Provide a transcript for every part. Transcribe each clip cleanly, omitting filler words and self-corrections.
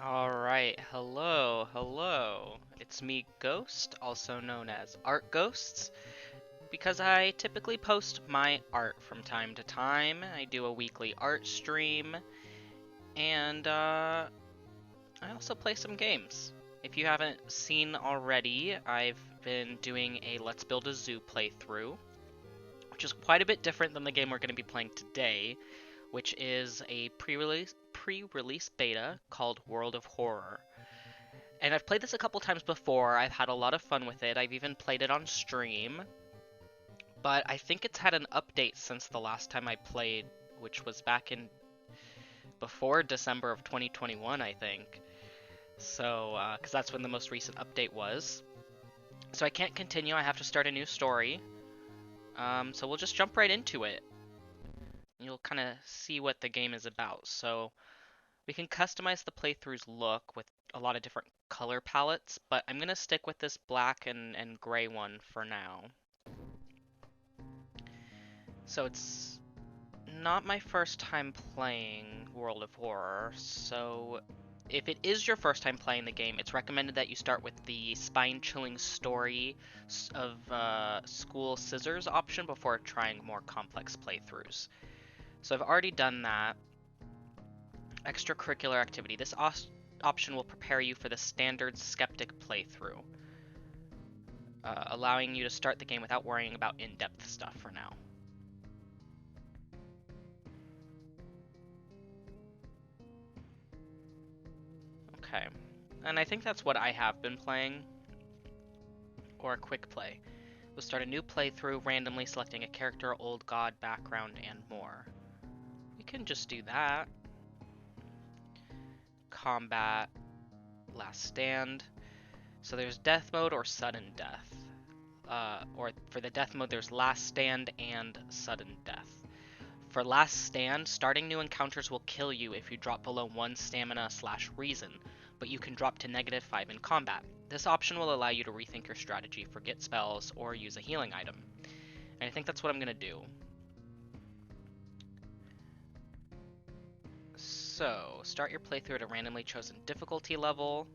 Alright, hello. It's me, Ghost, also known as Art Ghosts, because I typically post my art from time to time. I do a weekly art stream, and I also play some games. If you haven't seen already, I've been doing a Let's Build a Zoo playthrough, which is quite a bit different than the game we're going to be playing today, which is a pre-release beta called World of Horror. And I've played this a couple times before. I've had a lot of fun with it. I've even played it on stream. But I think it's had an update since the last time I played, which was back in before December of 2021, I think. So, because that's when the most recent update was. So I can't continue. I have to start a new story. So we'll just jump right into it. You'll kind of see what the game is about. So we can customize the playthrough's look with a lot of different color palettes, but I'm going to stick with this black and gray one for now. So it's not my first time playing World of Horror, so if it is your first time playing the game, it's recommended that you start with the spine-chilling story of School Scissors option before trying more complex playthroughs. So I've already done that. Extracurricular activity. This option will prepare you for the standard skeptic playthrough, allowing you to start the game without worrying about in-depth stuff for now. Okay, and I think that's what I have been playing, or a quick play. We'll start a new playthrough, randomly selecting a character, old god, background, and more. We can just do that. Combat, last stand. So there's death mode or sudden death. Or for the death mode, there's last stand and sudden death. For last stand, starting new encounters will kill you if you drop below 1 stamina/reason, but you can drop to -5 in combat. This option will allow you to rethink your strategy, forget spells, or use a healing item. And I think that's what I'm going to do. So, start your playthrough at a randomly chosen difficulty level.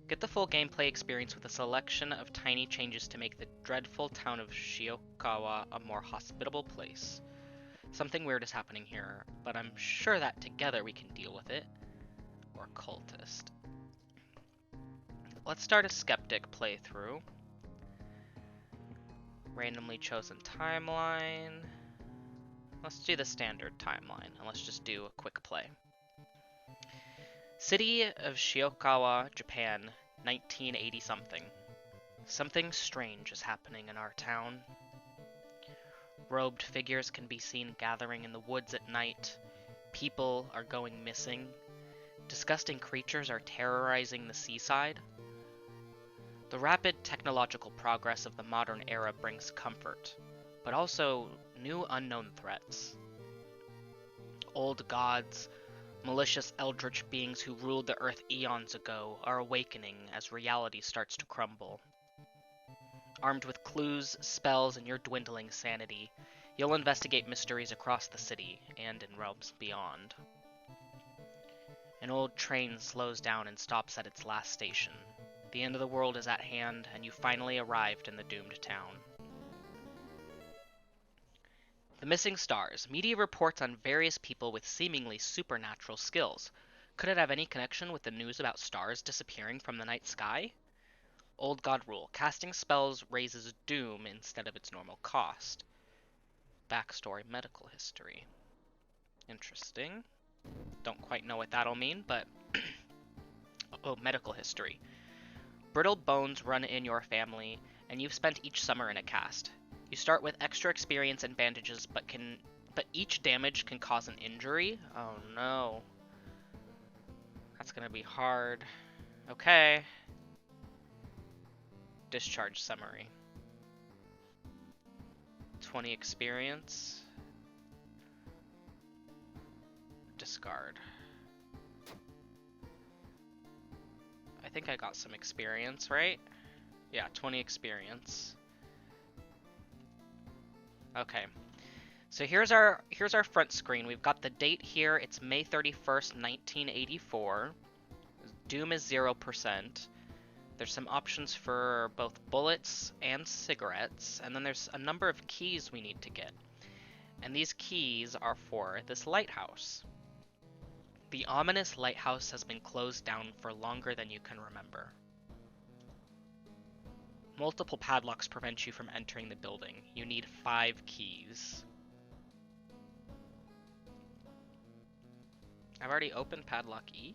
Get the full gameplay experience with a selection of tiny changes to make the dreadful town of Shiokawa a more hospitable place. Something weird is happening here, but I'm sure that together we can deal with it. Or cultist. Let's start a skeptic playthrough. Randomly chosen timeline. Let's do the standard timeline, and let's just do a quick play. City of Shiokawa, Japan, 1980 something. Something strange is happening in our town. Robed figures can be seen gathering in the woods at night. People are going missing. Disgusting creatures are terrorizing the seaside. The rapid technological progress of the modern era brings comfort, but also new unknown threats. Old gods, malicious eldritch beings who ruled the earth eons ago, are awakening as reality starts to crumble. Armed with clues, spells, and your dwindling sanity, you'll investigate mysteries across the city and in realms beyond. An old train slows down and stops at its last station. The end of the world is at hand, and you finally arrived in the doomed town. The missing stars. Media reports on various people with seemingly supernatural skills. Could it have any connection with the news about stars disappearing from the night sky? Old God rule. Casting spells raises doom instead of its normal cost. Backstory medical history. Interesting. Don't quite know what that'll mean, but... oh, medical history. Brittle bones run in your family, and you've spent each summer in a cast. You start with extra experience and bandages, but each damage can cause an injury? Oh no. That's gonna be hard. Okay. Discharge summary. 20 experience. Discard. I think I got some experience, right? Yeah, 20 experience. Okay. So here's our front screen. We've got the date here. It's May 31st, 1984. Doom is 0%. There's some options for both bullets and cigarettes, and then there's a number of keys we need to get. And these keys are for this lighthouse. The ominous lighthouse has been closed down for longer than you can remember. Multiple padlocks prevent you from entering the building. You need 5 keys. I've already opened padlock E.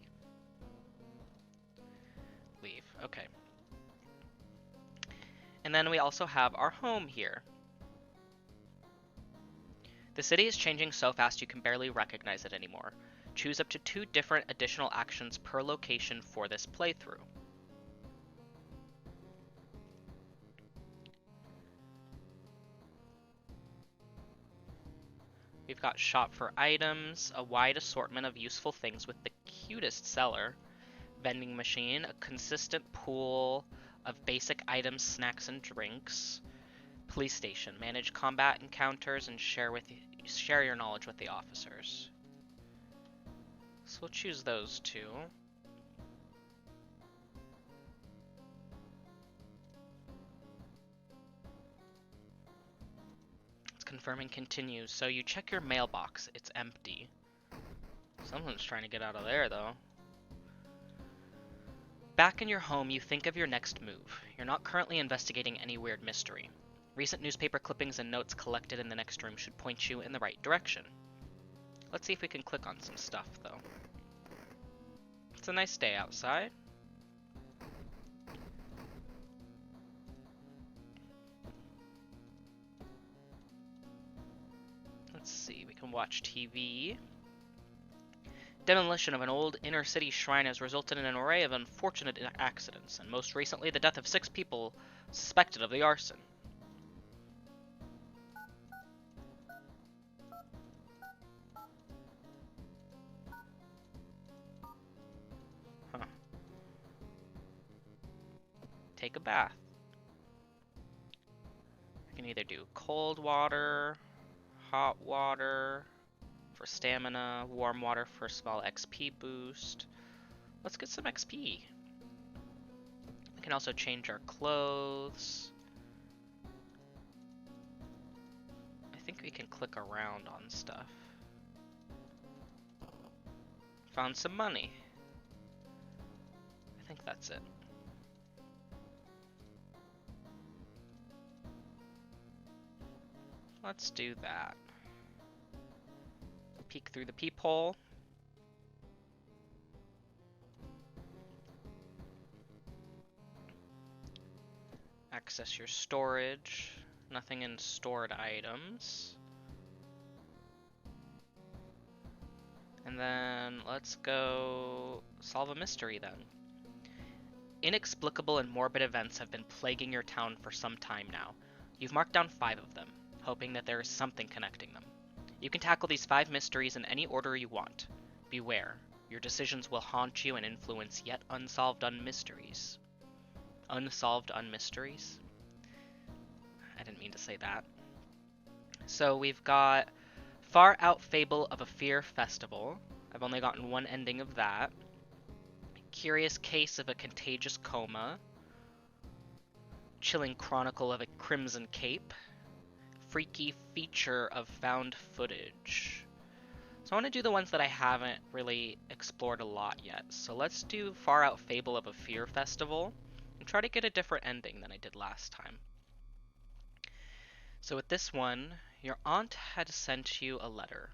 Leave. Okay. And then we also have our home here. The city is changing so fast you can barely recognize it anymore. Choose up to 2 different additional actions per location for this playthrough. We've got shop for items, a wide assortment of useful things with the cutest seller, vending machine, a consistent pool of basic items, snacks, and drinks, police station, manage combat encounters, and share your knowledge with the officers. So we'll choose those 2. Let's confirm and continue. So you check your mailbox, it's empty. Someone's trying to get out of there though. Back in your home, you think of your next move. You're not currently investigating any weird mystery. Recent newspaper clippings and notes collected in the next room should point you in the right direction. Let's see if we can click on some stuff though. It's a nice day outside. Let's see, we can watch TV. Demolition of an old inner-city shrine has resulted in an array of unfortunate accidents, and most recently the death of 6 people suspected of the arson. Huh. Take a bath. I can either do cold water, hot water for stamina, warm water for a small XP boost. Let's get some XP. We can also change our clothes. I think we can click around on stuff. Found some money. I think that's it. Let's do that. Peek through the peephole. Access your storage. Nothing in stored items. And then let's go solve a mystery then. Inexplicable and morbid events have been plaguing your town for some time now. You've marked down 5 of them, hoping that there is something connecting them. You can tackle these 5 mysteries in any order you want. Beware, your decisions will haunt you and influence yet unsolved mysteries. Unsolved mysteries? I didn't mean to say that. So we've got Far Out Fable of a Fear Festival. I've only gotten 1 ending of that. Curious Case of a Contagious Coma. Chilling Chronicle of a Crimson Cape. Freaky Feature of Found Footage. So I want to do the ones that I haven't really explored a lot yet. So let's do Far Out Fable of a Fear Festival and try to get a different ending than I did last time. So with this one, your aunt had sent you a letter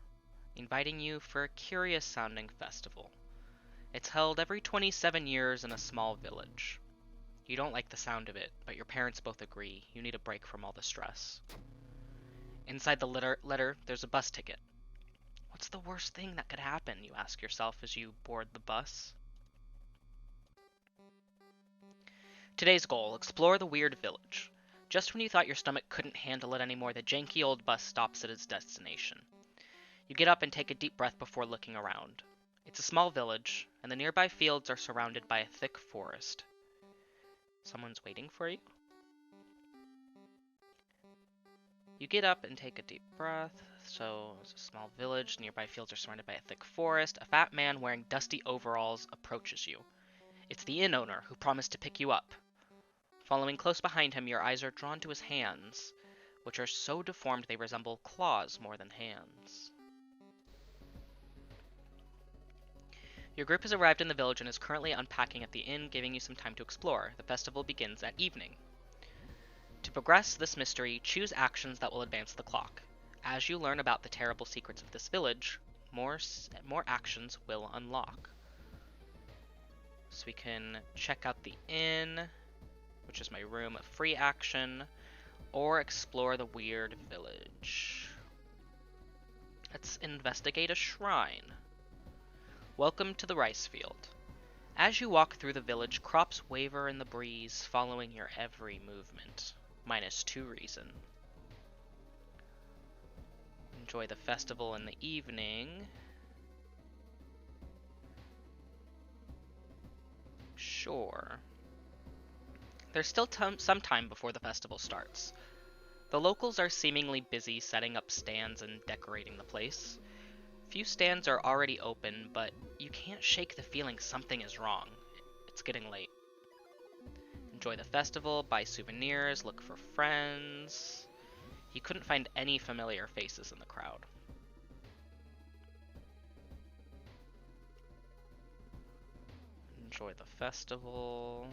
inviting you for a curious sounding festival. It's held every 27 years in a small village. You don't like the sound of it, but your parents both agree you need a break from all the stress. Inside the letter, there's a bus ticket. What's the worst thing that could happen, you ask yourself as you board the bus? Today's goal, explore the weird village. Just when you thought your stomach couldn't handle it anymore, the janky old bus stops at its destination. You get up and take a deep breath before looking around. It's a small village, and the nearby fields are surrounded by a thick forest. Someone's waiting for you? You get up and take a deep breath. So, it's a small village. Nearby fields are surrounded by a thick forest. A fat man wearing dusty overalls approaches you. It's the inn owner who promised to pick you up. Following close behind him, your eyes are drawn to his hands, which are so deformed they resemble claws more than hands. Your group has arrived in the village and is currently unpacking at the inn, giving you some time to explore. The festival begins at evening. To progress this mystery, choose actions that will advance the clock. As you learn about the terrible secrets of this village, more actions will unlock. So we can check out the inn, which is my room, a free action, or explore the weird village. Let's investigate a shrine. Welcome to the rice field. As you walk through the village, crops waver in the breeze, following your every movement. -2 reason. Enjoy the festival in the evening. Sure. There's still some time before the festival starts. The locals are seemingly busy setting up stands and decorating the place. Few stands are already open, but you can't shake the feeling something is wrong. It's getting late. Enjoy the festival, buy souvenirs, look for friends. You couldn't find any familiar faces in the crowd. Enjoy the festival.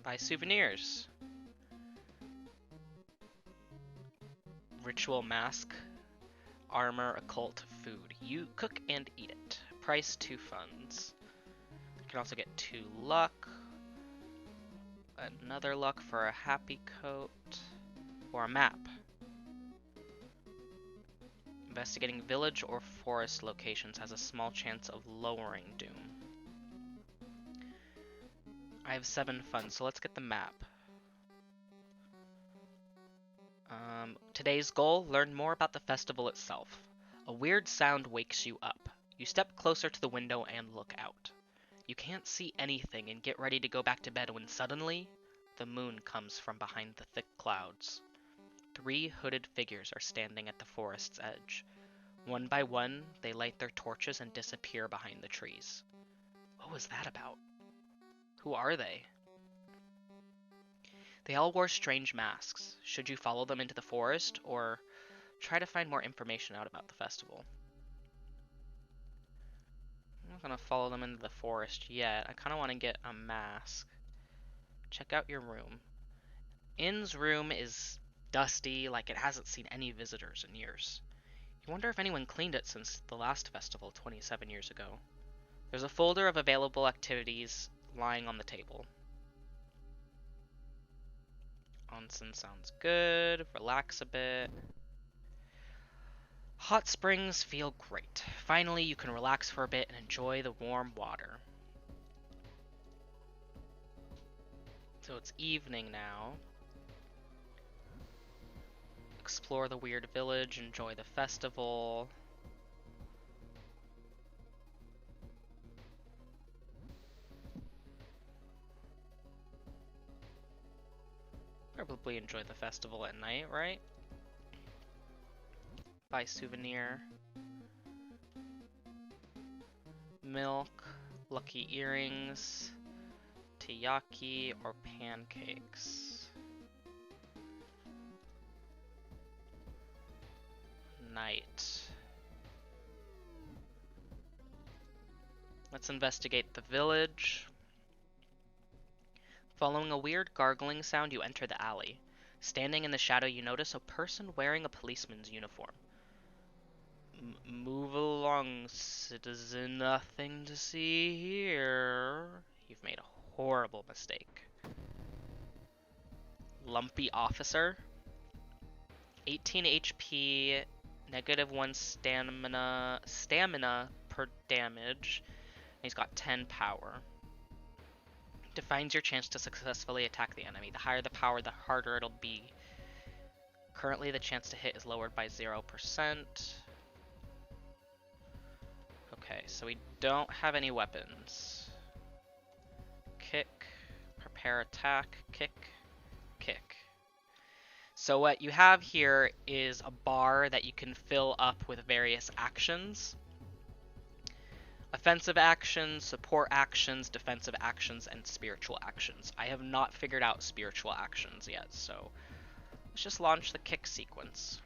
Buy souvenirs. Ritual mask, armor, occult, food. You cook and eat it. Price 2 funds. You can also get 2 luck. Another luck for a happy coat. Or a map. Investigating village or forest locations has a small chance of lowering doom. I have 7 funds, so let's get the map. Today's goal, learn more about the festival itself. A weird sound wakes you up. You step closer to the window and look out. You can't see anything and get ready to go back to bed when suddenly, the moon comes from behind the thick clouds. 3 hooded figures are standing at the forest's edge. One by one, they light their torches and disappear behind the trees. What was that about? Who are they? They all wore strange masks. Should you follow them into the forest, or try to find more information out about the festival? I'm not gonna follow them into the forest yet. I kinda wanna get a mask. Check out your room. Inn's room is dusty, like it hasn't seen any visitors in years. You wonder if anyone cleaned it since the last festival 27 years ago. There's a folder of available activities lying on the table. Onsen sounds good. Relax a bit. Hot springs feel great. Finally, you can relax for a bit and enjoy the warm water. So it's evening now. Explore the weird village, enjoy the festival. Probably enjoy the festival at night, right? Buy souvenir. Milk, lucky earrings, taiyaki, or pancakes. Night. Let's investigate the village. Following a weird gargling sound, you enter the alley. Standing in the shadow, you notice a person wearing a policeman's uniform. Move along, citizen. Nothing to see here. You've made a horrible mistake. Lumpy officer. 18 HP, -1 stamina per damage. And he's got 10 power. Defines your chance to successfully attack the enemy. The higher the power, the harder it'll be. Currently, the chance to hit is lowered by 0%. Okay, so we don't have any weapons. Kick, prepare attack, kick, kick. So what you have here is a bar that you can fill up with various actions. Offensive actions, support actions, defensive actions, and spiritual actions. I have not figured out spiritual actions yet, so let's just launch the kick sequence.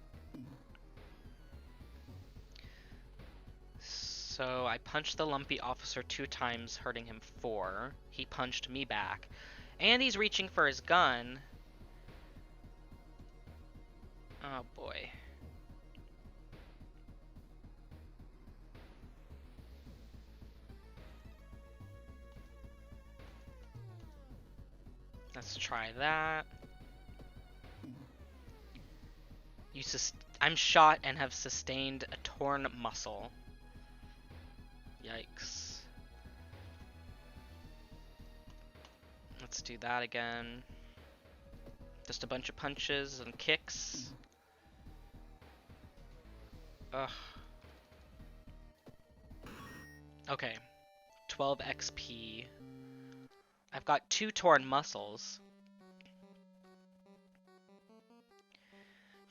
So I punched the lumpy officer 2 times, hurting him 4. He punched me back. And he's reaching for his gun. Oh boy. Let's try that. I'm shot and have sustained a torn muscle. Yikes. Let's do that again. Just a bunch of punches and kicks. Ugh. Okay. 12 XP. I've got 2 torn muscles.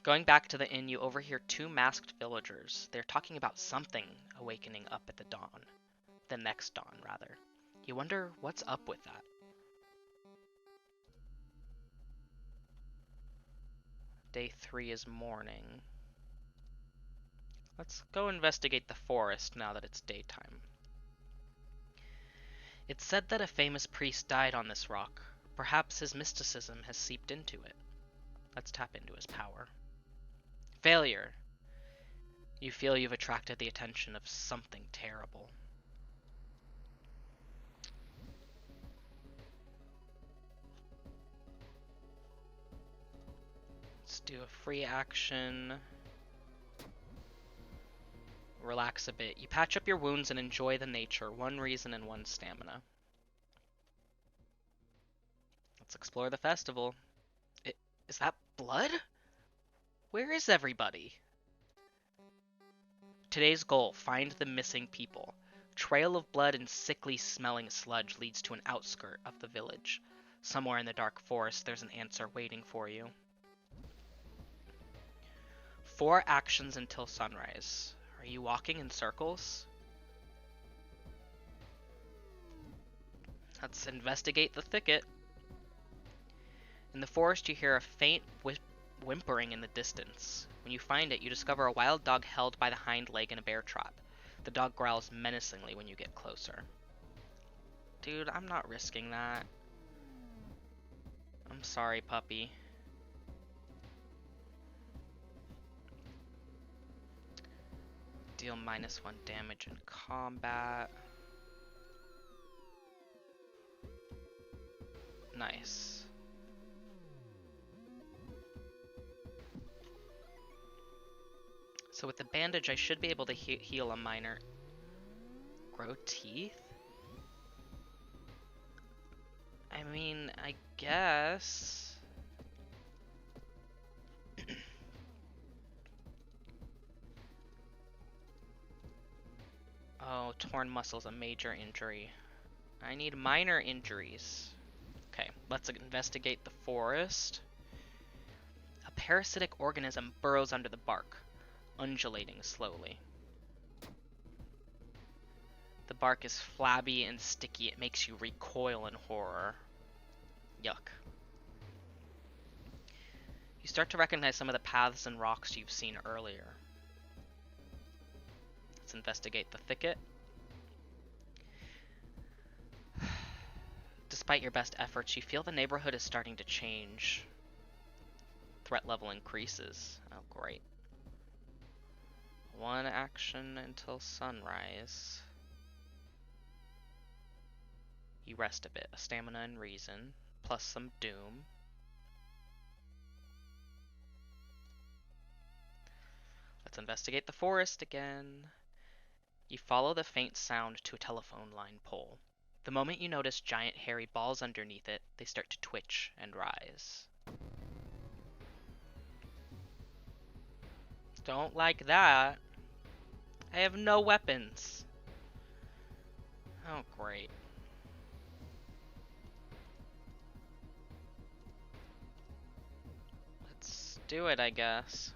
Going back to the inn, you overhear 2 masked villagers. They're talking about something awakening up at the dawn. The next dawn, rather. You wonder what's up with that. Day 3 is morning. Let's go investigate the forest now that it's daytime. It's said that a famous priest died on this rock. Perhaps his mysticism has seeped into it. Let's tap into his power. Failure! You feel you've attracted the attention of something terrible. Let's do a free action. Relax a bit. You patch up your wounds and enjoy the nature. 1 reason and 1 stamina. Let's explore the festival. Is that blood? Where is everybody? Today's goal, find the missing people. Trail of blood and sickly smelling sludge leads to an outskirt of the village. Somewhere in the dark forest, there's an answer waiting for you. 4 actions until sunrise. Are you walking in circles? Let's investigate the thicket. In the forest, you hear a faint whimpering in the distance. When you find it, you discover a wild dog held by the hind leg in a bear trap. The dog growls menacingly when you get closer. Dude, I'm not risking that. I'm sorry, puppy. Deal -1 damage in combat. Nice. So with the bandage, I should be able to heal a minor. Grow teeth? I mean, I guess. Oh, torn muscle's a major injury. I need minor injuries. Okay, let's investigate the forest. A parasitic organism burrows under the bark, undulating slowly. The bark is flabby and sticky. It makes you recoil in horror. Yuck. You start to recognize some of the paths and rocks you've seen earlier. Let's investigate the thicket. Despite your best efforts, you feel the neighborhood is starting to change. Threat level increases. Oh, great. 1 action until sunrise. You rest a bit. A stamina and reason, plus some doom. Let's investigate the forest again. You follow the faint sound to a telephone line pole. The moment you notice giant hairy balls underneath it, they start to twitch and rise. Don't like that. I have no weapons. Oh, great. Let's do it, I guess.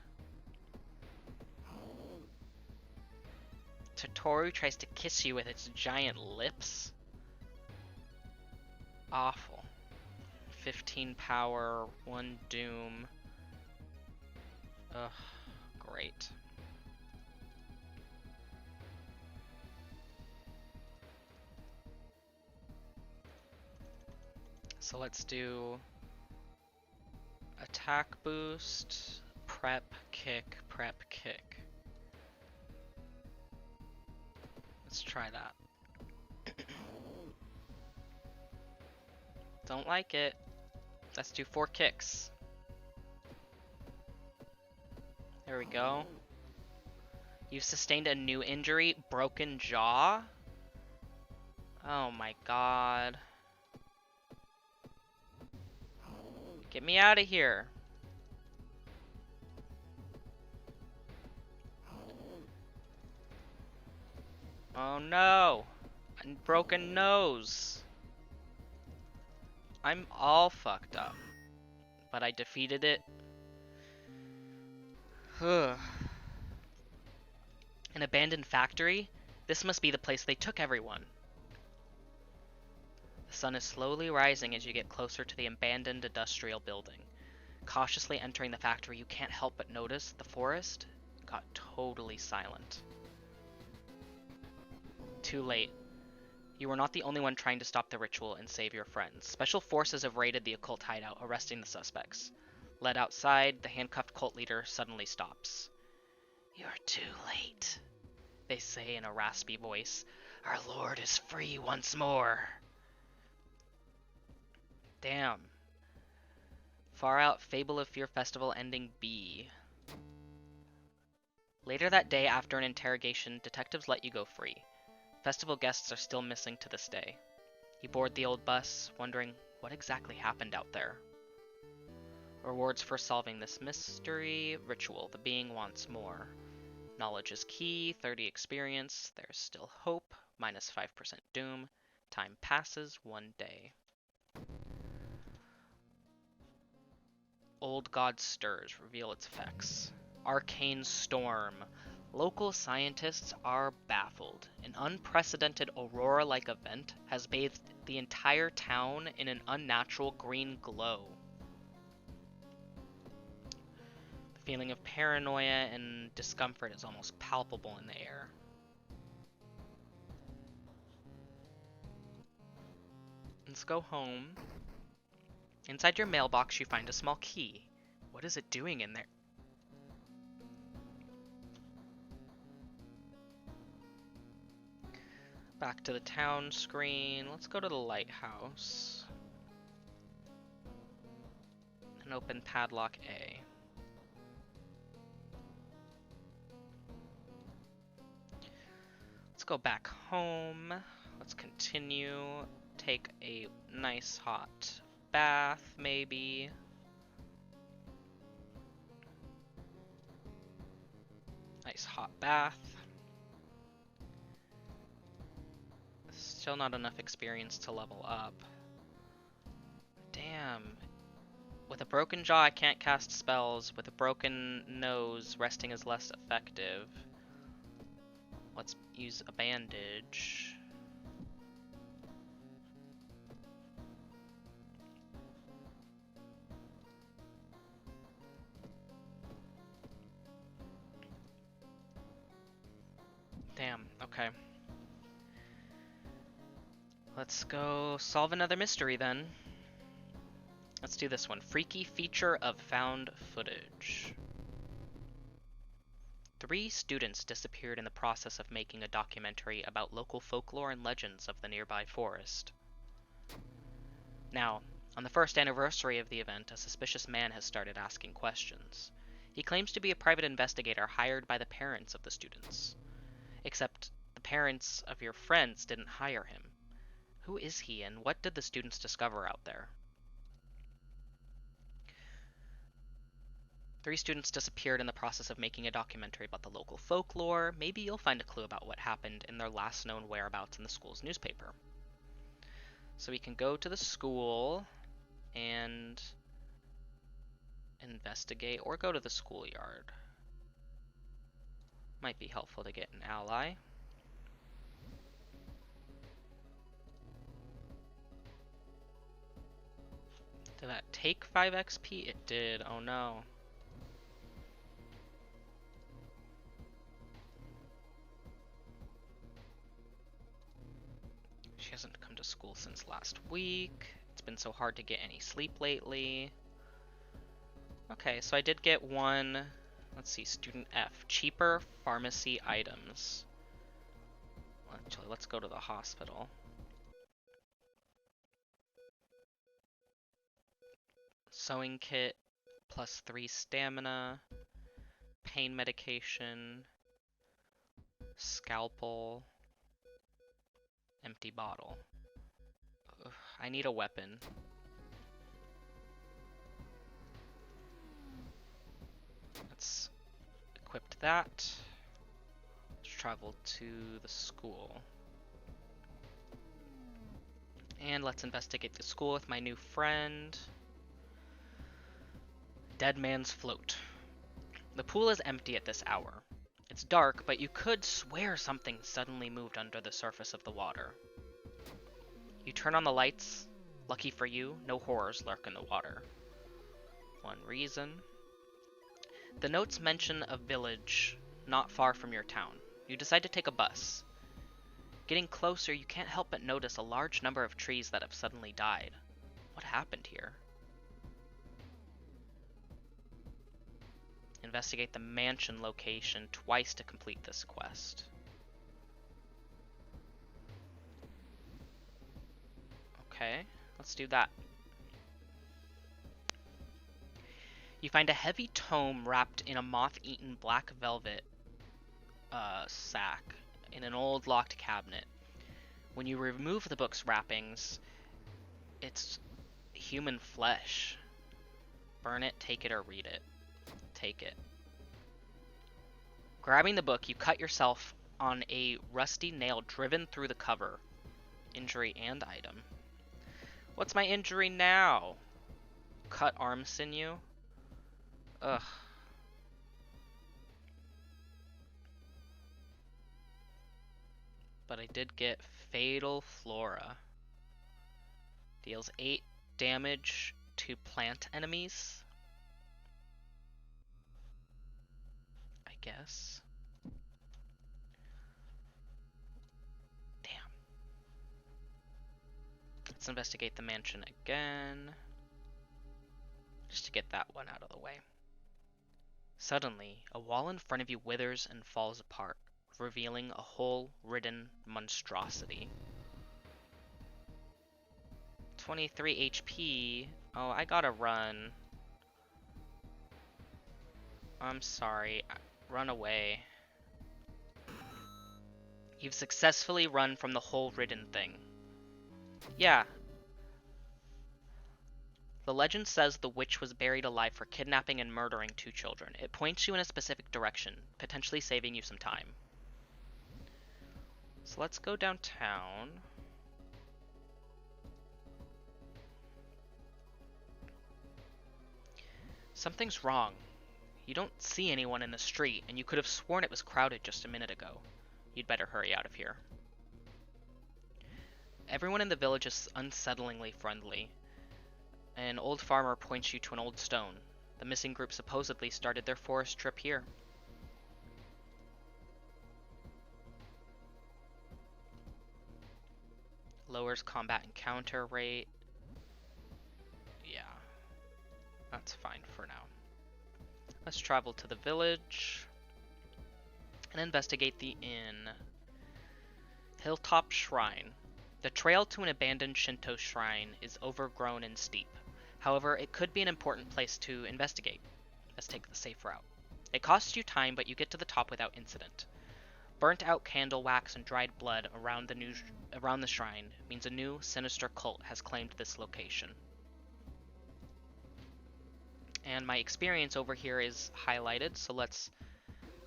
Totoro tries to kiss you with its giant lips. Awful. 15 power, 1 doom. Ugh, great. So let's do attack boost, prep, kick, prep, kick. Let's try that. Don't like it. Let's do 4 kicks. There we go. You've sustained a new injury, broken jaw. Oh my god. Get me out of here. Oh no. A broken nose. I'm all fucked up. But I defeated it. An abandoned factory? This must be the place they took everyone. The sun is slowly rising as you get closer to the abandoned industrial building. Cautiously entering the factory, you can't help but notice the forest got totally silent. Too late. You were not the only one trying to stop the ritual and save your friends. Special forces have raided the occult hideout, arresting the suspects. Led outside, the handcuffed cult leader suddenly stops. You're too late, they say in a raspy voice. Our lord is free once more. Damn. Far Out Fable of Fear Festival ending B. Later that day, after an interrogation, detectives let you go free. Festival guests are still missing to this day. You board the old bus, wondering what exactly happened out there. Rewards for solving this mystery ritual. The being wants more. Knowledge is key, 30 experience. There's still hope, minus 5% doom. Time passes, 1 day. Old God stirs, reveal its effects. Arcane storm. Local scientists are baffled. An unprecedented aurora-like event has bathed the entire town in an unnatural green glow. The feeling of paranoia and discomfort is almost palpable in the air. Let's go home. Inside your mailbox, you find a small key. What is it doing in there? Back to the town screen. Let's go to the lighthouse. And open padlock A. Let's go back home. Let's continue. Take a nice hot bath, maybe. Nice hot bath. Still not enough experience to level up. Damn. With a broken jaw, I can't cast spells. With a broken nose, resting is less effective. Let's use a bandage. Damn, okay. Let's go solve another mystery then. Let's do this one. Freaky feature of found footage. 3 students disappeared in the process of making a documentary about local folklore and legends of the nearby forest. Now, on the first anniversary of the event, a suspicious man has started asking questions. He claims to be a private investigator hired by the parents of the students. Except the parents of your friends didn't hire him. Who is he, and what did the students discover out there? 3 students disappeared in the process of making a documentary about the local folklore. Maybe you'll find a clue about what happened in their last known whereabouts in the school's newspaper. So we can go to the school and investigate or go to the schoolyard. Might be helpful to get an ally. Did that take 5 XP? It did. Oh no. She hasn't come to school since last week. It's been so hard to get any sleep lately. Okay, so I did get one. Let's see, student F. Cheaper pharmacy items. Actually, let's go to the hospital. Sewing kit, +3 stamina, pain medication, scalpel, empty bottle. Ugh, I need a weapon. Let's equip that. Let's travel to the school. And let's investigate the school with my new friend. Dead Man's Float. The pool is empty at this hour. It's dark, but you could swear something suddenly moved under the surface of the water. You turn on the lights. Lucky for you, no horrors lurk in the water. One reason. The notes mention a village not far from your town. You decide to take a bus. Getting closer, you can't help but notice a large number of trees that have suddenly died. What happened here? Investigate the mansion location twice to complete this quest. Okay, let's do that. You find a heavy tome wrapped in a moth-eaten black velvet sack in an old locked cabinet. When you remove the book's wrappings, it's human flesh. Burn it, take it, or read it. Take it. Grabbing the book, you cut yourself on a rusty nail driven through the cover. Injury and item. What's my injury now? Cut arm sinew? Ugh. But I did get Fatal Flora. Deals 8 damage to plant enemies. I guess. Damn. Let's investigate the mansion again. Just to get that one out of the way. Suddenly, a wall in front of you withers and falls apart, revealing a hole-ridden monstrosity. 23 HP. Oh, I gotta run. I'm sorry. Run away. You've successfully run from the hole-ridden thing. Yeah. The legend says the witch was buried alive for kidnapping and murdering 2 children. It points you in a specific direction, potentially saving you some time. So let's go downtown. Something's wrong. You don't see anyone in the street, and you could have sworn it was crowded just a minute ago. You'd better hurry out of here. Everyone in the village is unsettlingly friendly. An old farmer points you to an old stone. The missing group supposedly started their forest trip here. Lowers combat encounter rate. Yeah, that's fine for now. Let's travel to the village and investigate the inn. Hilltop Shrine. The trail to an abandoned Shinto shrine is overgrown and steep. However, it could be an important place to investigate. Let's take the safe route. It costs you time, but you get to the top without incident. Burnt out candle wax and dried blood around the shrine means a new, sinister cult has claimed this location. And my experience over here is highlighted, so let's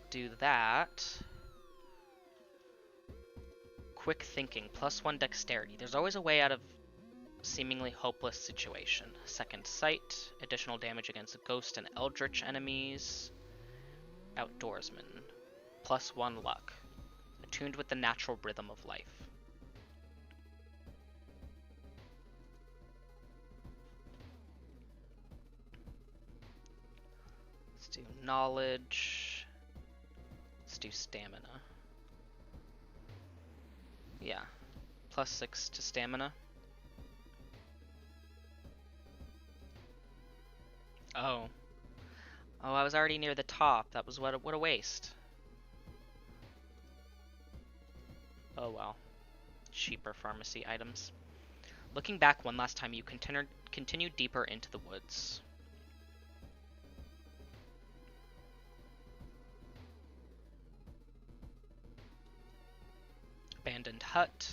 do that. Quick thinking, +1 dexterity. There's always a way out of seemingly hopeless situation. Second sight, additional damage against ghost and eldritch enemies. Outdoorsman, +1 luck, attuned with the natural rhythm of life. Let's do knowledge. Let's do stamina. Yeah, +6 to stamina. Oh. Oh, I was already near the top. That was what a waste. Oh well. Cheaper pharmacy items. Looking back one last time, you continue deeper into the woods. Abandoned hut.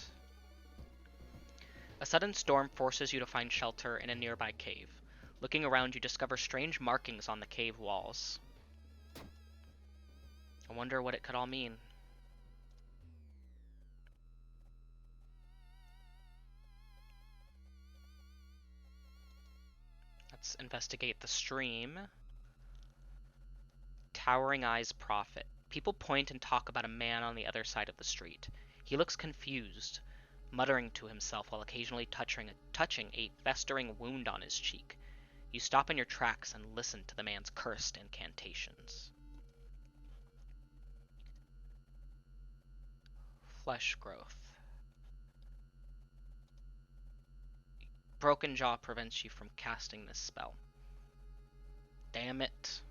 A sudden storm forces you to find shelter in a nearby cave. Looking around, you discover strange markings on the cave walls. I wonder what it could all mean. Let's investigate the stream. Towering Eyes Prophet. People point and talk about a man on the other side of the street. He looks confused, muttering to himself while occasionally touching a festering wound on his cheek. You stop in your tracks and listen to the man's cursed incantations. Flesh growth. Broken jaw prevents you from casting this spell. Damn it.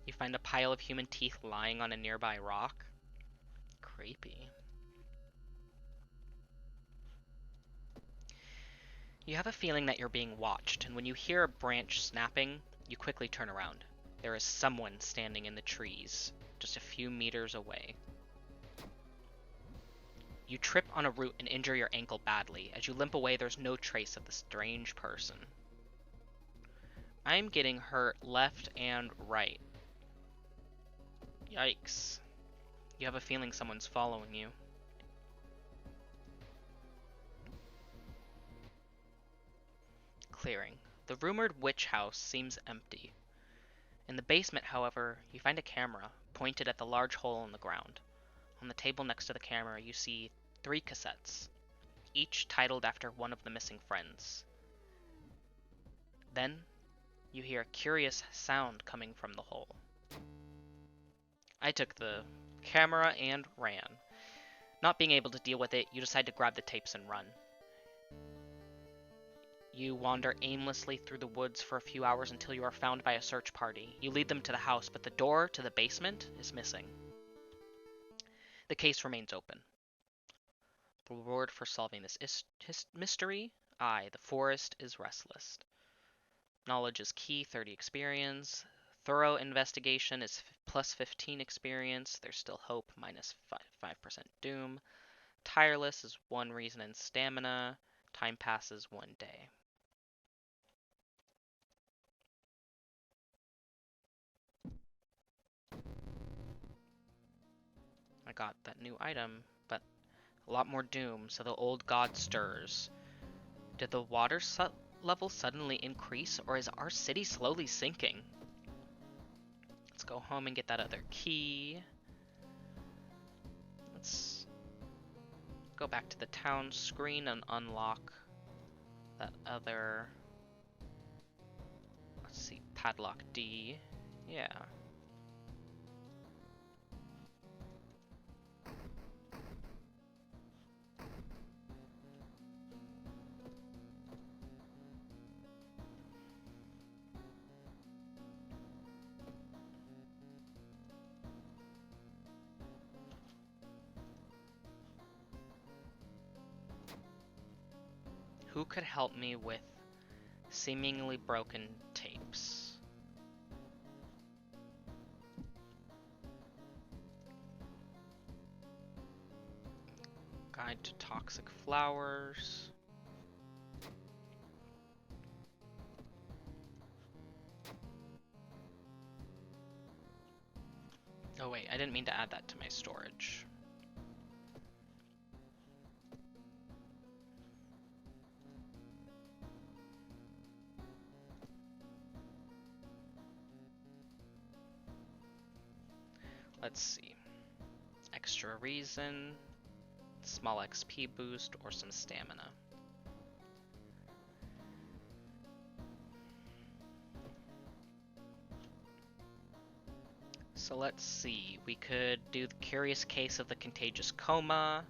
You find a pile of human teeth lying on a nearby rock. Creepy. You have a feeling that you're being watched, and when you hear a branch snapping, you quickly turn around. There is someone standing in the trees, just a few meters away. You trip on a root and injure your ankle badly. As you limp away, there's no trace of the strange person. I'm getting hurt left and right. Yikes. You have a feeling someone's following you. Clearing. The rumored witch house seems empty. In the basement, however, you find a camera pointed at the large hole in the ground. On the table next to the camera, you see 3 cassettes, each titled after one of the missing friends. Then, you hear a curious sound coming from the hole. I took the camera and ran. Not being able to deal with it, you decide to grab the tapes and run. You wander aimlessly through the woods for a few hours until you are found by a search party. You lead them to the house, but the door to the basement is missing. The case remains open. The reward for solving this mystery? Aye, the forest is restless. Knowledge is key, 30 experience. Thorough investigation is +15 experience. There's still hope, -5% doom. Tireless is 1 reason and stamina. Time passes 1 day. I got that new item, but a lot more doom, so the old god stirs. Did the water level suddenly increase, or is our city slowly sinking? Let's go home and get that other key. Let's go back to the town screen and unlock that other... Let's see, padlock D. Yeah. Who could help me with seemingly broken tapes? Guide to toxic flowers. Oh wait, I didn't mean to add that to my storage. Let's see. Extra reason, small XP boost, or some stamina. So let's see. We could do the Curious Case of the Contagious Coma,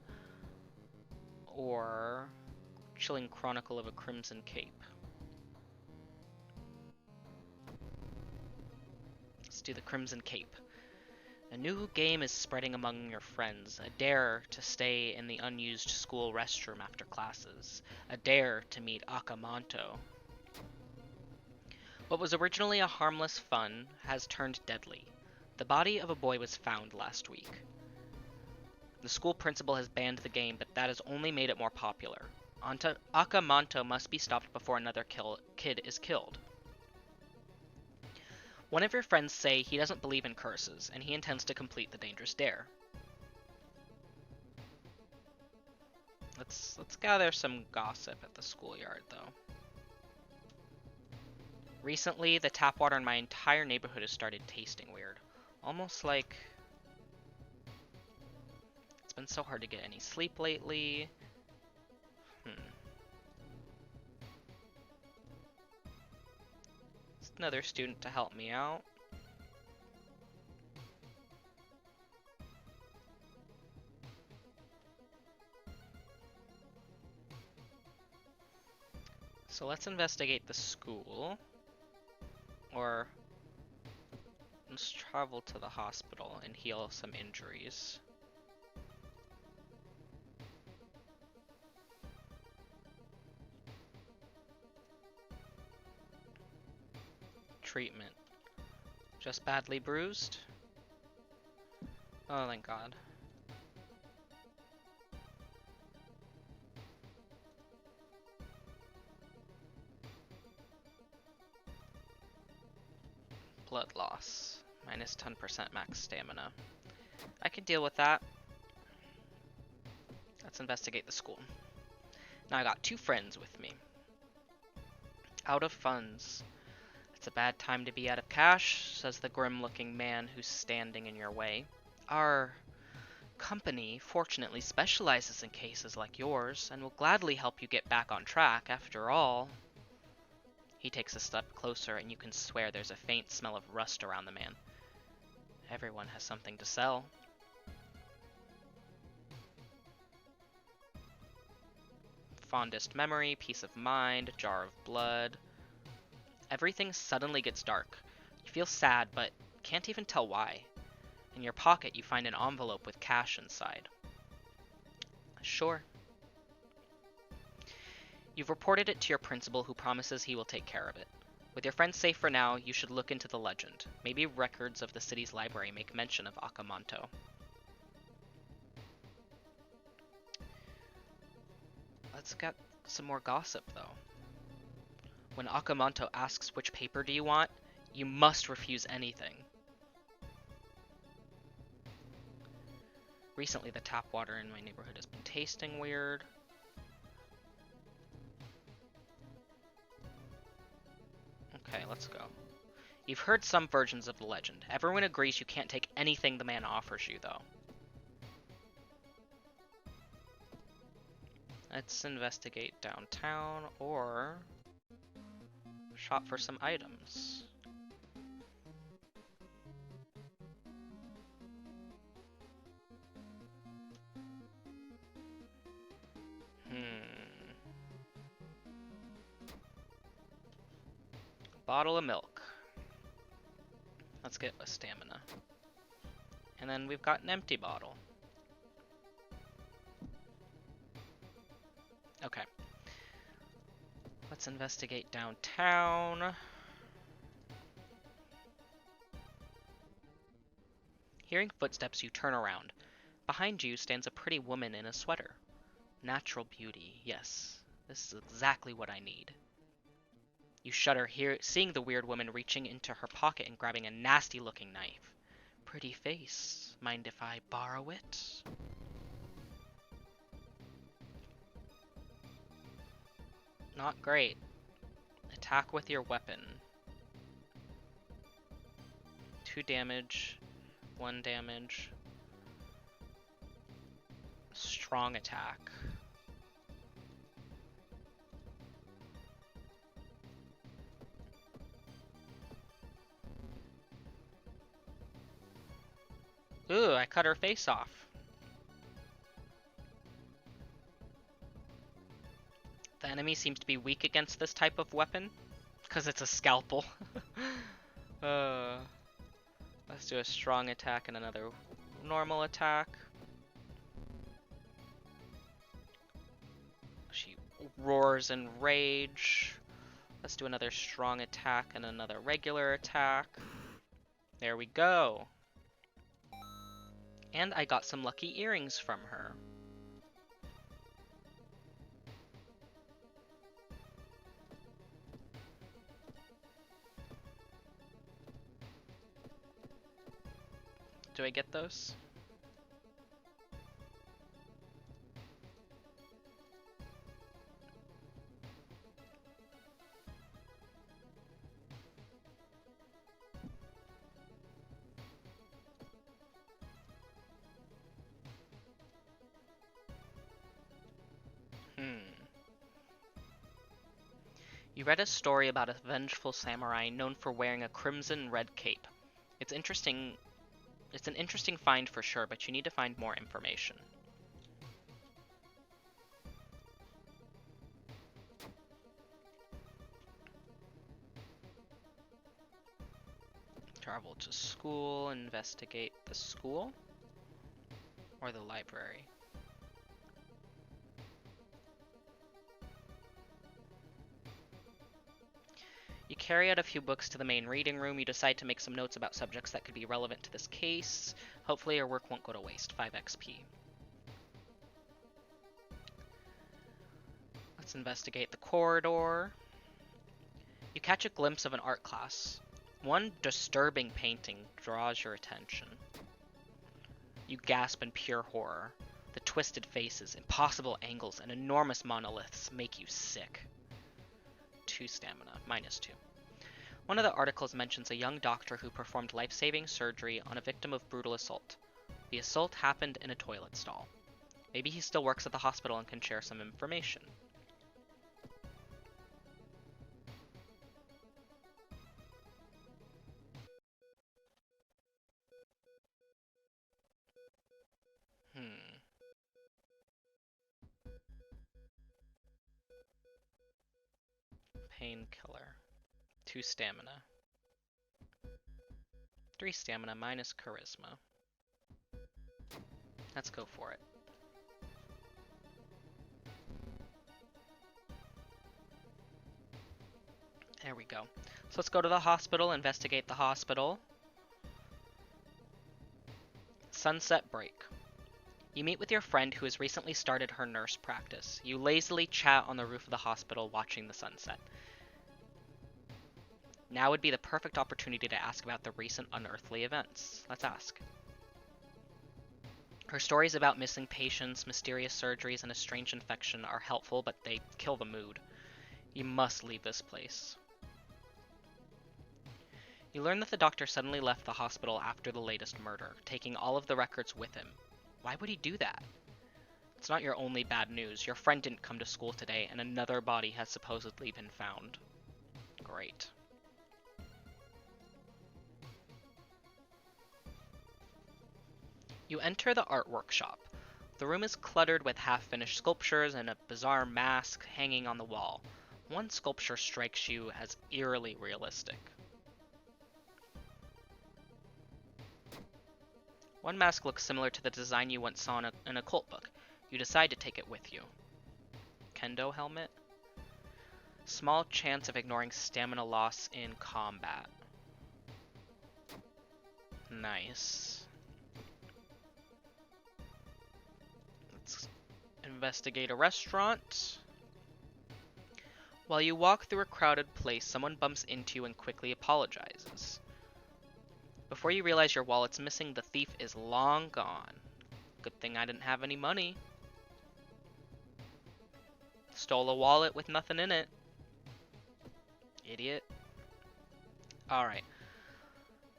or Chilling Chronicle of a Crimson Cape. Let's do the Crimson Cape. A new game is spreading among your friends. A dare to stay in the unused school restroom after classes. A dare to meet Akamanto. What was originally a harmless fun has turned deadly. The body of a boy was found last week. The school principal has banned the game, but that has only made it more popular. Akamanto must be stopped before another kid is killed. One of your friends say he doesn't believe in curses, and he intends to complete the dangerous dare. Let's gather some gossip at the schoolyard, though. Recently, the tap water in my entire neighborhood has started tasting weird. Almost like... It's been so hard to get any sleep lately. Another student to help me out. So let's investigate the school. Or let's travel to the hospital and heal some injuries. Treatment. Just badly bruised? Oh, thank God. Blood loss. Minus 10% max stamina. I can deal with that. Let's investigate the school. Now I got 2 friends with me. Out of funds. It's a bad time to be out of cash, says the grim-looking man who's standing in your way. Our company fortunately specializes in cases like yours, and will gladly help you get back on track. After all... He takes a step closer, and you can swear there's a faint smell of rust around the man. Everyone has something to sell. Fondest memory, peace of mind, jar of blood... Everything suddenly gets dark. You feel sad, but can't even tell why. In your pocket, you find an envelope with cash inside. Sure. You've reported it to your principal, who promises he will take care of it. With your friends safe for now, you should look into the legend. Maybe records of the city's library make mention of Akamanto. Let's get some more gossip, though. When Akamanto asks which paper do you want, you must refuse anything. Recently, the tap water in my neighborhood has been tasting weird. Okay, let's go. You've heard some versions of the legend. Everyone agrees you can't take anything the man offers you, though. Let's investigate downtown, or shop for some items. Bottle of milk. Let's get a stamina. And then we've got an empty bottle. Okay. Let's investigate downtown. Hearing footsteps, you turn around. Behind you stands a pretty woman in a sweater. Natural beauty, yes. This is exactly what I need. You shudder, seeing the weird woman reaching into her pocket and grabbing a nasty-looking knife. Pretty face. Mind if I borrow it? Not great. Attack with your weapon. 2 damage. 1 damage. Strong attack. Ooh, I cut her face off. The enemy seems to be weak against this type of weapon, because it's a scalpel. Let's do a strong attack and another normal attack. She roars in rage. Let's do another strong attack and another regular attack. There we go. And I got some lucky earrings from her. Do I get those? You read a story about a vengeful samurai known for wearing a crimson red cape. It's an interesting find for sure, but you need to find more information. Travel to school, investigate the school, or the library. You carry out a few books to the main reading room. You decide to make some notes about subjects that could be relevant to this case. Hopefully your work won't go to waste. 5 XP. Let's investigate the corridor. You catch a glimpse of an art class. One disturbing painting draws your attention. You gasp in pure horror. The twisted faces, impossible angles, and enormous monoliths make you sick. 2 stamina, -2. One of the articles mentions a young doctor who performed life-saving surgery on a victim of brutal assault. The assault happened in a toilet stall. Maybe he still works at the hospital and can share some information. Painkiller. 2 stamina. 3 stamina minus charisma. Let's go for it. There we go. So let's go to the hospital, investigate the hospital. Sunset break. You meet with your friend who has recently started her nurse practice. You lazily chat on the roof of the hospital watching the sunset. Now would be the perfect opportunity to ask about the recent unearthly events. Let's ask. Her stories about missing patients, mysterious surgeries, and a strange infection are helpful, but they kill the mood. You must leave this place. You learn that the doctor suddenly left the hospital after the latest murder, taking all of the records with him. Why would he do that? It's not your only bad news. Your friend didn't come to school today, and another body has supposedly been found. Great. You enter the art workshop. The room is cluttered with half-finished sculptures and a bizarre mask hanging on the wall. One sculpture strikes you as eerily realistic. One mask looks similar to the design you once saw in an occult book. You decide to take it with you. Kendo helmet. Small chance of ignoring stamina loss in combat. Nice. Let's investigate a restaurant. While you walk through a crowded place, someone bumps into you and quickly apologizes. Before you realize your wallet's missing, the thief is long gone. Good thing I didn't have any money. Stole a wallet with nothing in it. Idiot. Alright.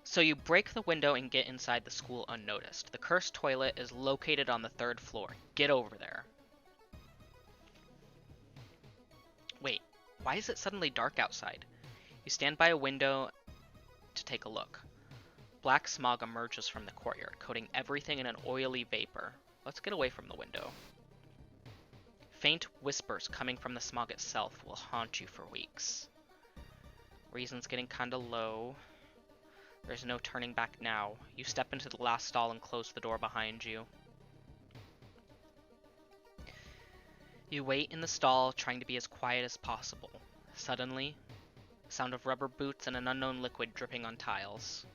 So you break the window and get inside the school unnoticed. The cursed toilet is located on the 3rd floor. Get over there. Wait, why is it suddenly dark outside? You stand by a window to take a look. Black smog emerges from the courtyard, coating everything in an oily vapor. Let's get away from the window. Faint whispers coming from the smog itself will haunt you for weeks. Reason's getting kinda low. There's no turning back now. You step into the last stall and close the door behind you. You wait in the stall, trying to be as quiet as possible. Suddenly, the sound of rubber boots and an unknown liquid dripping on tiles.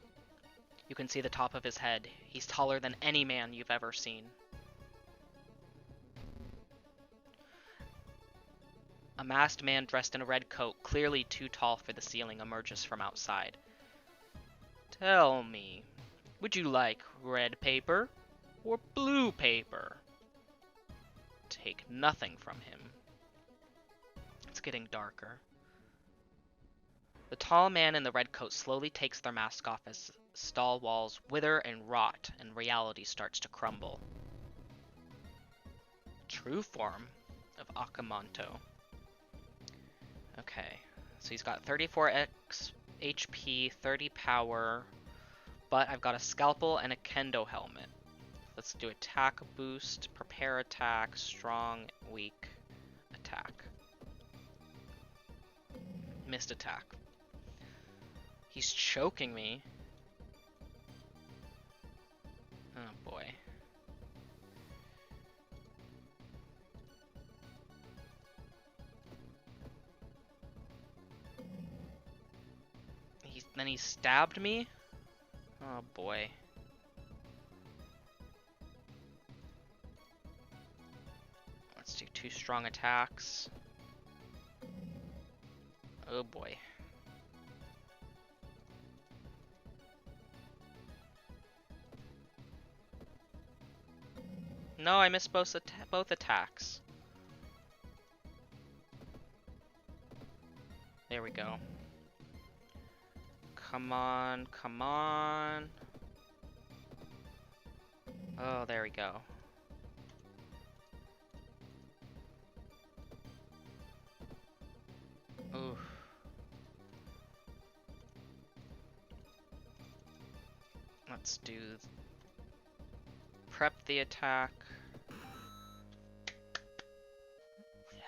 You can see the top of his head. He's taller than any man you've ever seen. A masked man dressed in a red coat, clearly too tall for the ceiling, emerges from outside. Tell me, would you like red paper or blue paper? Take nothing from him. It's getting darker. The tall man in the red coat slowly takes their mask off as stall walls wither and rot and reality starts to crumble. True form of Akamanto. Okay, so he's got 34 HP, 30 power, but I've got a scalpel and a kendo helmet. Let's do attack boost, prepare attack, strong, weak, attack. Missed attack. He's choking me. Oh boy. Then he stabbed me? Oh boy. Let's do 2 strong attacks. Oh boy. No, I missed both attacks. There we go. Come on, come on. Oh, there we go. Oof. Let's do... prep the attack.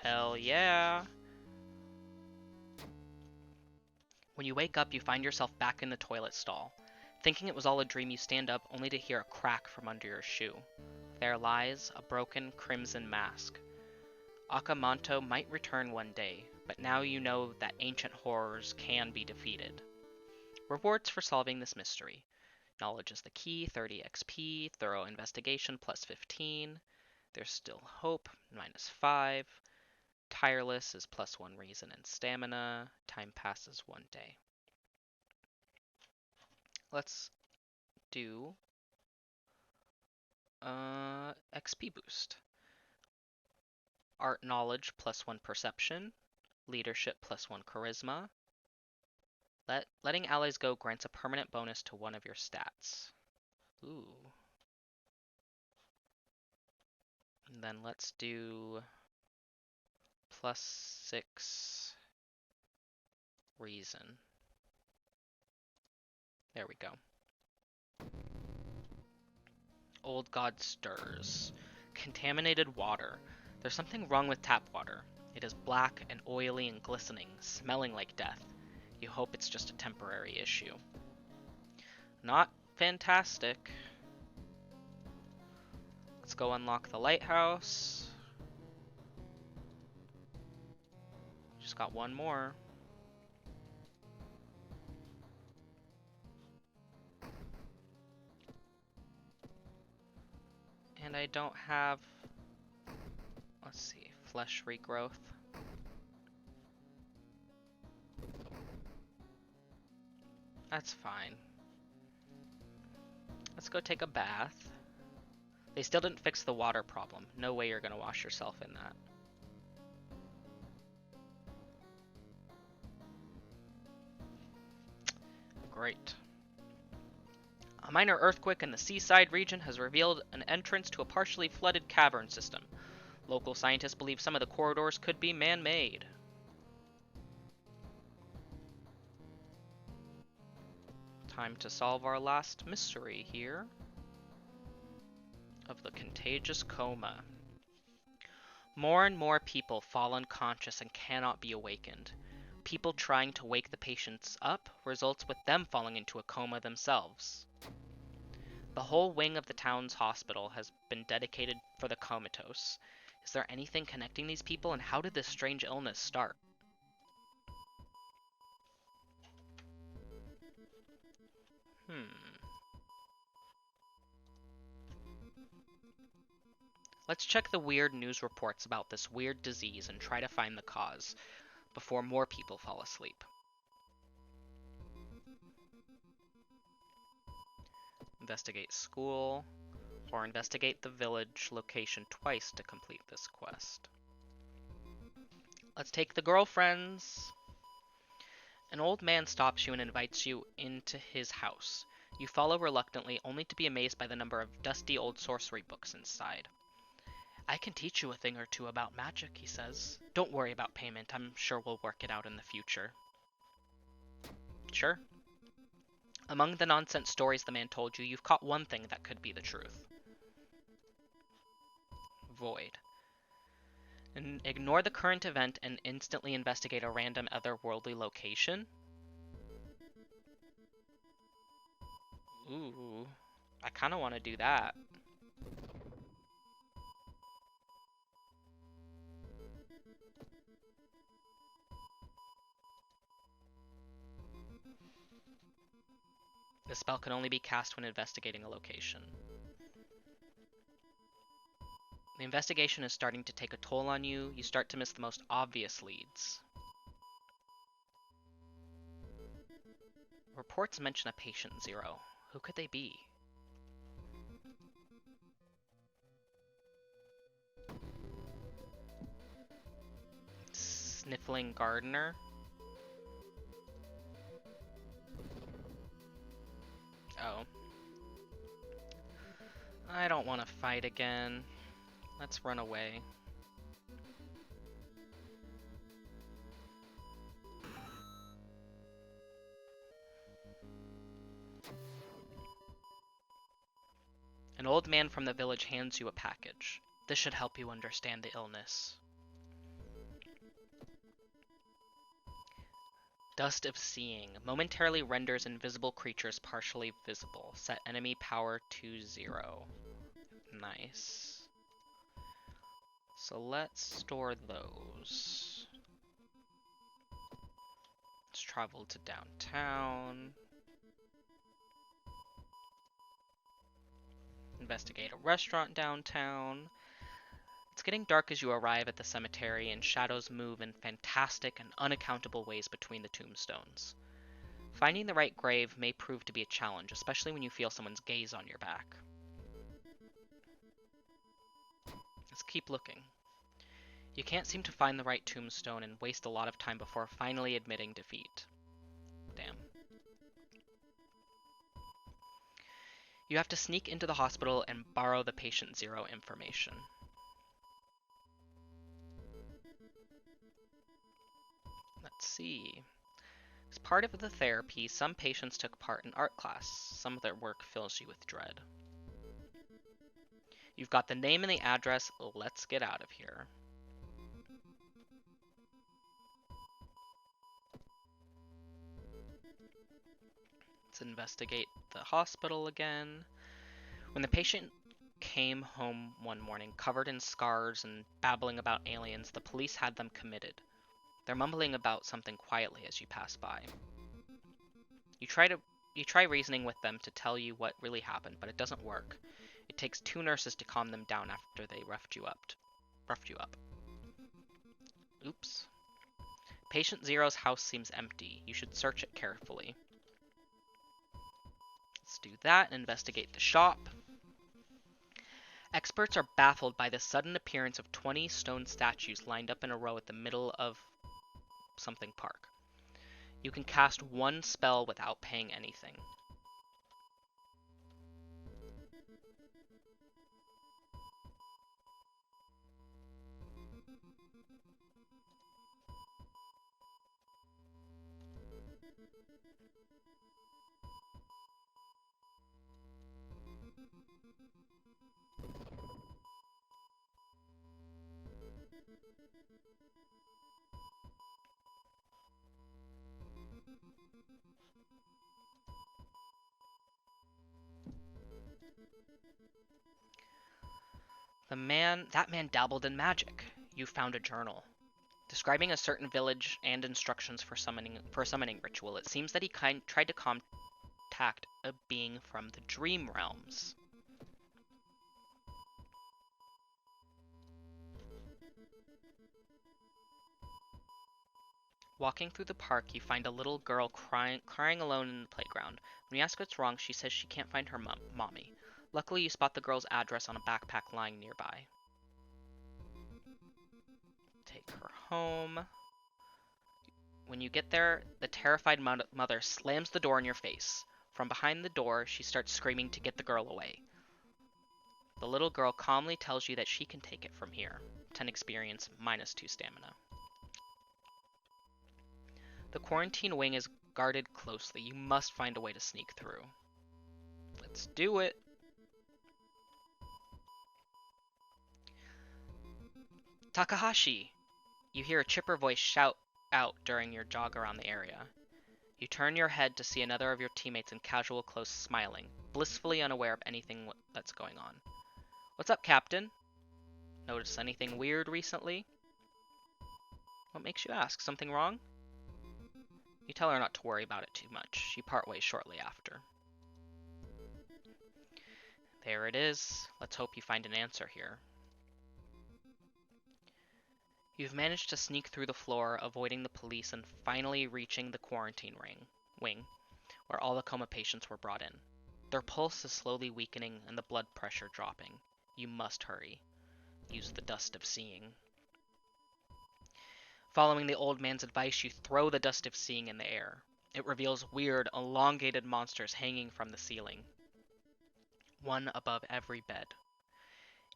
Hell yeah! When you wake up, you find yourself back in the toilet stall. Thinking it was all a dream, you stand up only to hear a crack from under your shoe. There lies a broken crimson mask. Akamanto might return one day, but now you know that ancient horrors can be defeated. Rewards for solving this mystery. Knowledge is the key, 30 XP, thorough investigation plus 15. There's still hope, minus 5. Tireless is plus 1 reason and stamina. Time passes 1 day. Let's do XP boost. Art knowledge plus 1 perception. Leadership plus 1 charisma. Letting allies go grants a permanent bonus to one of your stats. Ooh. And then let's do plus 6 reason. There we go. Old God stirs. Contaminated water. There's something wrong with tap water. It is black and oily and glistening, smelling like death. You hope it's just a temporary issue. Not fantastic. Let's go unlock the lighthouse. Just got one more. And I don't have, let's see, flesh regrowth. That's fine. Let's go take a bath. They still didn't fix the water problem. No way you're gonna wash yourself in that. Great. A minor earthquake in the seaside region has revealed an entrance to a partially flooded cavern system. Local scientists believe some of the corridors could be man-made. Time to solve our last mystery here of the contagious coma. More and more people fall unconscious and cannot be awakened. People trying to wake the patients up results with them falling into a coma themselves. The whole wing of the town's hospital has been dedicated for the comatose. Is there anything connecting these people, and how did this strange illness start? Let's check the weird news reports about this weird disease and try to find the cause before more people fall asleep. Investigate school, or investigate the village location twice to complete this quest. Let's take the girlfriends. An old man stops you and invites you into his house. You follow reluctantly, only to be amazed by the number of dusty old sorcery books inside. I can teach you a thing or two about magic, he says. Don't worry about payment, I'm sure we'll work it out in the future. Sure. Among the nonsense stories the man told you, you've caught one thing that could be the truth. Void. And ignore the current event and instantly investigate a random otherworldly location? Ooh, I kind of want to do that. The spell can only be cast when investigating a location. The investigation is starting to take a toll on you. You start to miss the most obvious leads. Reports mention a patient 0. Who could they be? Sniffling gardener? Oh. I don't want to fight again. Let's run away. An old man from the village hands you a package. This should help you understand the illness. Dust of Seeing. Momentarily renders invisible creatures partially visible. Set enemy power to 0. Nice. So let's store those. Let's travel to downtown. Investigate a restaurant downtown. It's getting dark as you arrive at the cemetery, and shadows move in fantastic and unaccountable ways between the tombstones. Finding the right grave may prove to be a challenge, especially when you feel someone's gaze on your back. Let's keep looking. You can't seem to find the right tombstone and waste a lot of time before finally admitting defeat. Damn. You have to sneak into the hospital and borrow the patient 0 information. Let's see. As part of the therapy, some patients took part in art class. Some of their work fills you with dread. You've got the name and the address. Let's get out of here. Let's investigate the hospital again. When the patient came home one morning, covered in scars and babbling about aliens, the police had them committed. They're mumbling about something quietly as you pass by. You try reasoning with them to tell you what really happened, but it doesn't work. It takes 2 nurses to calm them down after they roughed you up. Oops. Patient 0's house seems empty. You should search it carefully. Let's do that and investigate the shop. Experts are baffled by the sudden appearance of 20 stone statues lined up in a row at the middle of something park. You can cast 1 spell without paying anything. That man dabbled in magic. You found a journal describing a certain village and instructions for a summoning ritual. It seems that he tried to contact a being from the dream realms. Walking through the park, you find a little girl crying alone in the playground. When you ask what's wrong, she says she can't find her mommy. Luckily, you spot the girl's address on a backpack lying nearby. Take her home. When you get there, the terrified mother slams the door in your face. From behind the door, she starts screaming to get the girl away. The little girl calmly tells you that she can take it from here. 10 experience, -2 stamina. The quarantine wing is guarded closely. You must find a way to sneak through. Let's do it! Takahashi! You hear a chipper voice shout out during your jog around the area. You turn your head to see another of your teammates in casual clothes smiling, blissfully unaware of anything that's going on. What's up, Captain? Notice anything weird recently? What makes you ask? Something wrong? You tell her not to worry about it too much. You part ways shortly after. There it is. Let's hope you find an answer here. You've managed to sneak through the floor, avoiding the police and finally reaching the quarantine wing, where all the coma patients were brought in. Their pulse is slowly weakening and the blood pressure dropping. You must hurry. Use the dust of seeing. Following the old man's advice, you throw the dust of seeing in the air. It reveals weird, elongated monsters hanging from the ceiling, one above every bed.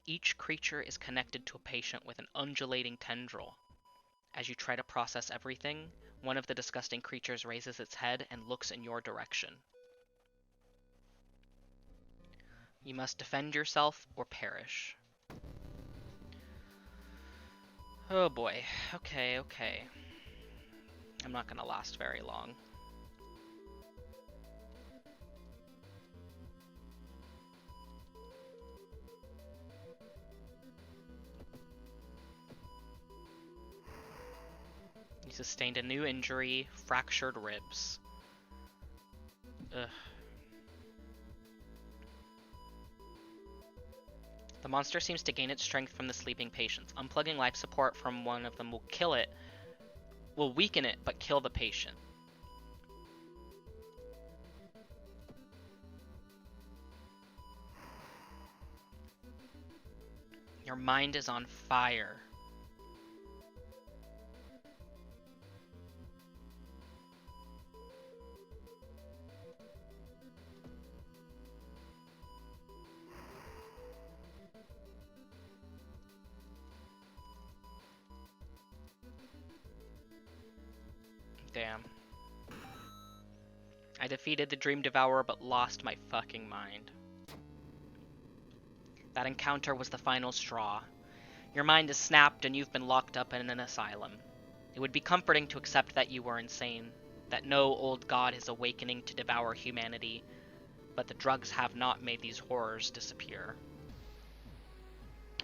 Each creature is connected to a patient with an undulating tendril. As you try to process everything, one of the disgusting creatures raises its head and looks in your direction. You must defend yourself or perish. Oh boy. Okay. I'm not gonna last very long. He sustained a new injury, fractured ribs. Ugh. The monster seems to gain its strength from the sleeping patients. Unplugging life support from one of them will weaken it, but kill the patient. Your mind is on fire. Damn. I defeated the Dream Devourer but lost my fucking mind. That encounter was the final straw. Your mind is snapped and you've been locked up in an asylum. It would be comforting to accept that you were insane, that no old god is awakening to devour humanity, but the drugs have not made these horrors disappear.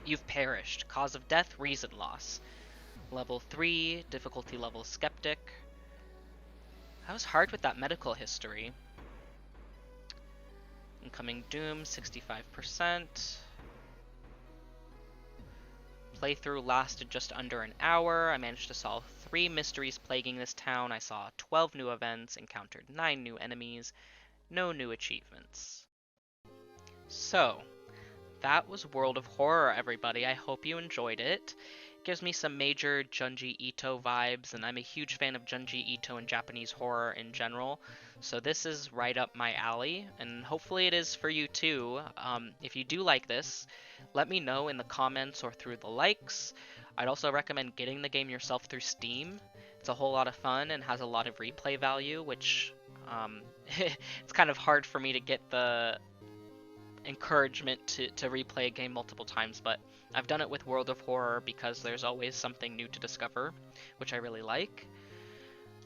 You've perished. Cause of death, reason loss. Level 3, difficulty level skeptic. I was hard with that medical history. Incoming doom, 65%. Playthrough lasted just under an hour. I managed to solve 3 mysteries plaguing this town. I saw 12 new events, encountered 9 new enemies, no new achievements. So, that was World of Horror, everybody. I hope you enjoyed it. It gives me some major Junji Ito vibes, and I'm a huge fan of Junji Ito and Japanese horror in general. So this is right up my alley, and hopefully it is for you too. If you do like this, let me know in the comments or through the likes. I'd also recommend getting the game yourself through Steam. It's a whole lot of fun and has a lot of replay value, which It's kind of hard for me to get the encouragement to replay a game multiple times, but I've done it with World of Horror because there's always something new to discover, which I really like.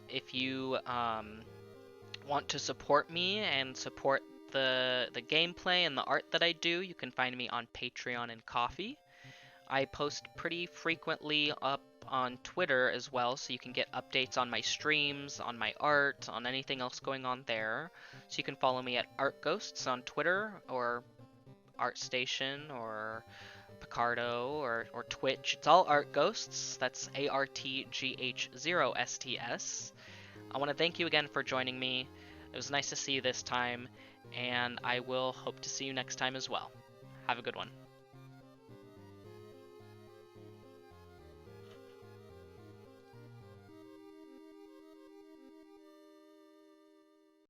If you want to support me and support the gameplay and the art that I do, you can find me on Patreon and Ko-fi. I post pretty frequently up on Twitter as well, so you can get updates on my streams, on my art, on anything else going on there. So you can follow me at Art Ghosts on Twitter, or ArtStation, or Picardo, or Twitch. It's all Art Ghosts. That's ARTGH0STS. I want to thank you again for joining me. It was nice to see you this time, and I will hope to see you next time as well. Have a good one.